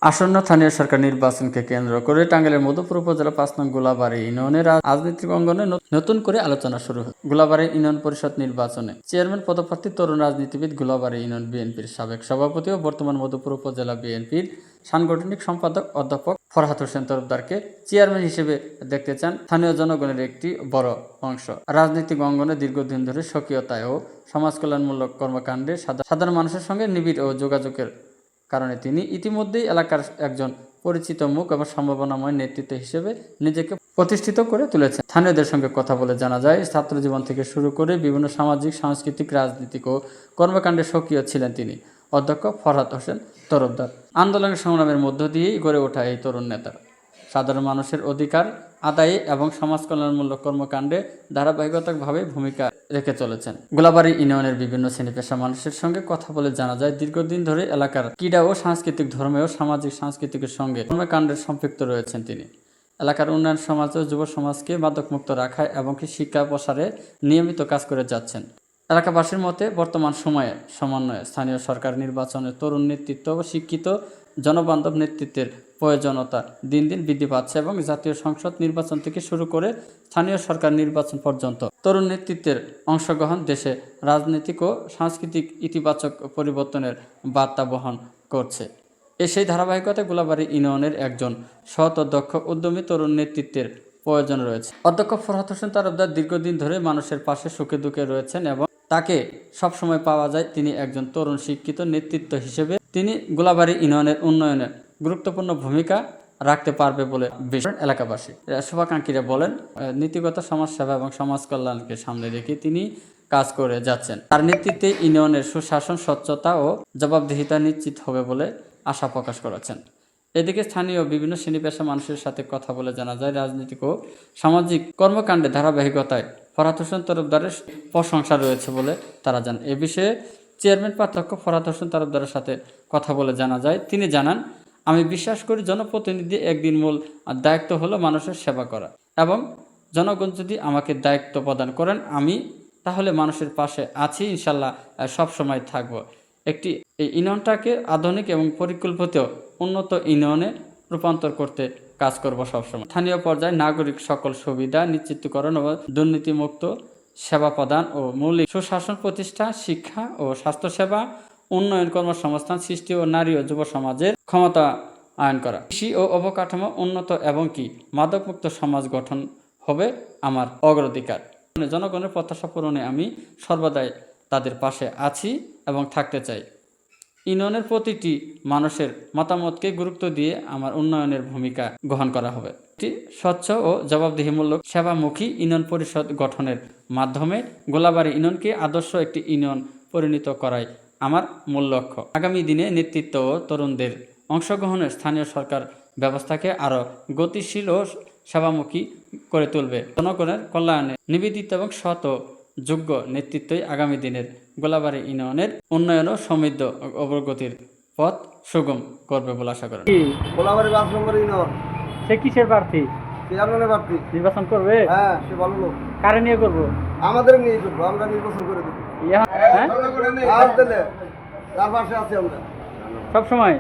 আসন্ন স্থানীয় সরকার নির্বাচনকে কেন্দ্র করে টাঙ্গাইলের মধুপুর উপজেলা ৫ নং গোলাবাড়ী ইউনিয়নের রাজনৈতিক অঙ্গনে নতুন করে আলোচনা শুরু হয়। গোলাবাড়ী ইউনিয়ন পরিষদ নির্বাচনে চেয়ারম্যান পদপ্রার্থী তরুণ রাজনীতিবিদ গোলাবাড়ী ইউনিয়ন বিএনপির সাবেক সভাপতি ও বর্তমান মধুপুর উপজেলা বিএনপির সাংগঠনিক সম্পাদক অধ্যাপক ফরহাদ হোসেন তরফদারকে চেয়ারম্যান হিসেবে দেখতে চান স্থানীয় জনগণের একটি বড় অংশ। রাজনৈতিক অঙ্গনে দীর্ঘদিন ধরে সক্রিয়তায় ও সমাজ কল্যাণমূলক কর্মকাণ্ডে সাধারণ মানুষের সঙ্গে নিবিড় ও যোগাযোগের কারণে তিনি ইতিমধ্যেই এলাকার একজন পরিচিত মুখ এবং সম্ভাবনাময় নেতৃত্ব হিসেবে নিজেকে প্রতিষ্ঠিত করে তুলেছেন। স্থানীয়দের সঙ্গে কথা বলে জানা যায়, ছাত্র জীবন থেকে শুরু করে বিভিন্ন সামাজিক, সাংস্কৃতিক, রাজনৈতিক ও কর্মকাণ্ডে সক্রিয় ছিলেন তিনি। অধ্যক্ষ ফরহাদ হোসেন তরফদার আন্দোলনের সংগ্রামের মধ্য দিয়েই গড়ে ওঠা এই তরুণ নেতার সাধারণ মানুষের অধিকার আদায়ে এবং সমাজ কল্যাণমূলক কর্মকাণ্ডে ধারাবাহিকভাবে ভূমিকা রেখে চলেছেন। গোলাবাড়ী ইউনিয়নের বিভিন্ন শ্রেণী পেশা মানুষের সঙ্গে কথা বলে জানা যায়, দীর্ঘদিন ধরে এলাকার ক্রীড়া ও সাংস্কৃতিক, ধর্মীয়, সামাজিক, সাংস্কৃতিকের সঙ্গে কর্মকাণ্ডে সম্পৃক্ত রয়েছেন তিনি। এলাকার উন্নয়ন, সমাজ ও যুব সমাজকে মাদকমুক্ত রাখায় এবং শিক্ষা প্রসারে নিয়মিত কাজ করে যাচ্ছেন। এলাকাবাসীর মতে বর্তমান সময়ে সমন্বয়ে স্থানীয় সরকার নির্বাচনে তরুণ নেতৃত্ব ও শিক্ষিত জনবান্ধব নেতৃত্বের প্রয়োজনীয়তা দিন দিন বৃদ্ধি পাচ্ছে এবং জাতীয় সংসদ নির্বাচন থেকে শুরু করে স্থানীয় সরকার নির্বাচন পর্যন্ত তরুণ নেতৃত্বের অংশগ্রহণ দেশে রাজনৈতিক ও সাংস্কৃতিক ইতিবাচক পরিবর্তনের বার্তা বহন করছে। সেই ধারাবাহিকতায় গোলাবাড়ী ইউনিয়নের একজন সৎ ও দক্ষ উদ্যমী তরুণ নেতৃত্বের প্রয়োজন রয়েছে। অধ্যক্ষ ফরহাদ হোসেন তরফদার দীর্ঘদিন ধরে মানুষের পাশে সুখে দুঃখে রয়েছেন এবং তাকে সবসময় পাওয়া যায় তিনি একজন তরুণ শিক্ষিত নেতৃত্ব হিসেবে। তিনি গোলাবাড়ী ইউনিয়নের উন্নয়নে গুরুত্বপূর্ণ ভূমিকা রাখতে পারবে বলে বিশ্বাস এলাকাবাসী। শুভাকাঙ্ক্ষীরা বলেন, নীতিগত সমাজসেবা এবং সমাজ কল্যাণকে সামনে রেখে তিনি কাজ করে যাচ্ছেন। তার নেতৃত্বে ইউনিয়নের সুশাসন, স্বচ্ছতা ও জবাবদিহিতা নিশ্চিত হবে বলে আশা প্রকাশ করেছেন। এদিকে স্থানীয় বিভিন্ন শ্রেণী পেশা মানুষের সাথে কথা বলে জানা যায়, রাজনৈতিক ও সামাজিক কর্মকাণ্ডে ধারাবাহিকতায় ফরহাদ হোসেন তরফদারের প্রশংসা রয়েছে বলে তারা জানান। এ বিষয়ে চেয়ারম্যান অধ্যক্ষ ফরহাদ হোসেন তরফদারের সাথে কথা বলে জানা যায়, তিনি জানান, আমি বিশ্বাস করি জনপ্রতিনিধি একদিন মূল দায়িত্ব হলো মানুষের সেবা করা এবং জনগণ যদি আমাকে দায়িত্ব প্রদান করেন আমি তাহলে মানুষের পাশে আছি, ইনশাল্লাহ সব সময় থাকব। এই ইউনিয়নটাকে আধুনিক এবং পরিকল্পিত উন্নত ইউনিয়নে রূপান্তর করতে কাজ করব সবসময়। স্থানীয় পর্যায়ে নাগরিক সকল সুবিধা নিশ্চিতকরণ ও দুর্নীতিমুক্ত সেবা প্রদান ও মৌলিক সুশাসন প্রতিষ্ঠা, শিক্ষা ও স্বাস্থ্যসেবা উন্নয়ন, কর্মসংস্থান সৃষ্টি ও নারী ও যুব সমাজের ক্ষমতা আয়ন করা, কৃষি ও অবকাঠামো উন্নত এবং মাদকমুক্ত সমাজ গঠন হবে আমার অগ্রাধিকার। জনগণের প্রত্যাশা পূরণে আমি সর্বদাই তাদের পাশে আছি এবং থাকতে চাই। ইউনিয়নের প্রতিটি মানুষের মতামতকে গুরুত্ব দিয়ে আমার উন্নয়নের ভূমিকা গ্রহণ করা হবে। একটি স্বচ্ছ ও জবাবদিহিমূলক সেবামুখী ইউনিয়ন পরিষদ গঠনের মাধ্যমে গোলাবাড়ী ইউনিয়নকে আদর্শ একটি ইউনিয়ন পরিণত করাই আমার মূল লক্ষ্য। আগামী দিনে নেতৃত্ব ও তরুণদের অংশগ্রহণের স্থানীয় সরকার ব্যবস্থাকে আরও গতিশীল ও সেবামুখী করে তুলবে। জনগণের কল্যাণে নিবেদিত এবং সৎ ও যোগ্য নেতৃত্বই আগামী দিনের গোলাবাড়ী ইউনিয়নের উন্নয়ন ও সমৃদ্ধ অগ্রগতির পথ সুগম করবে বলে আশা করেন। গোলাবাড়ী ৫ নম্বর ইউনিয়ন। সে কিসের প্রার্থী? চেয়ারম্যানের প্রার্থী। নির্বাচন করবে? হ্যাঁ, সে ভালো লোক। কারে নিয়ে করবো? আমাদের নিয়ে করবো, আমরা নির্বাচন করে দেবো। হ্যাঁ, আর দিলে তার পাশে আছি আমরা সব সময়।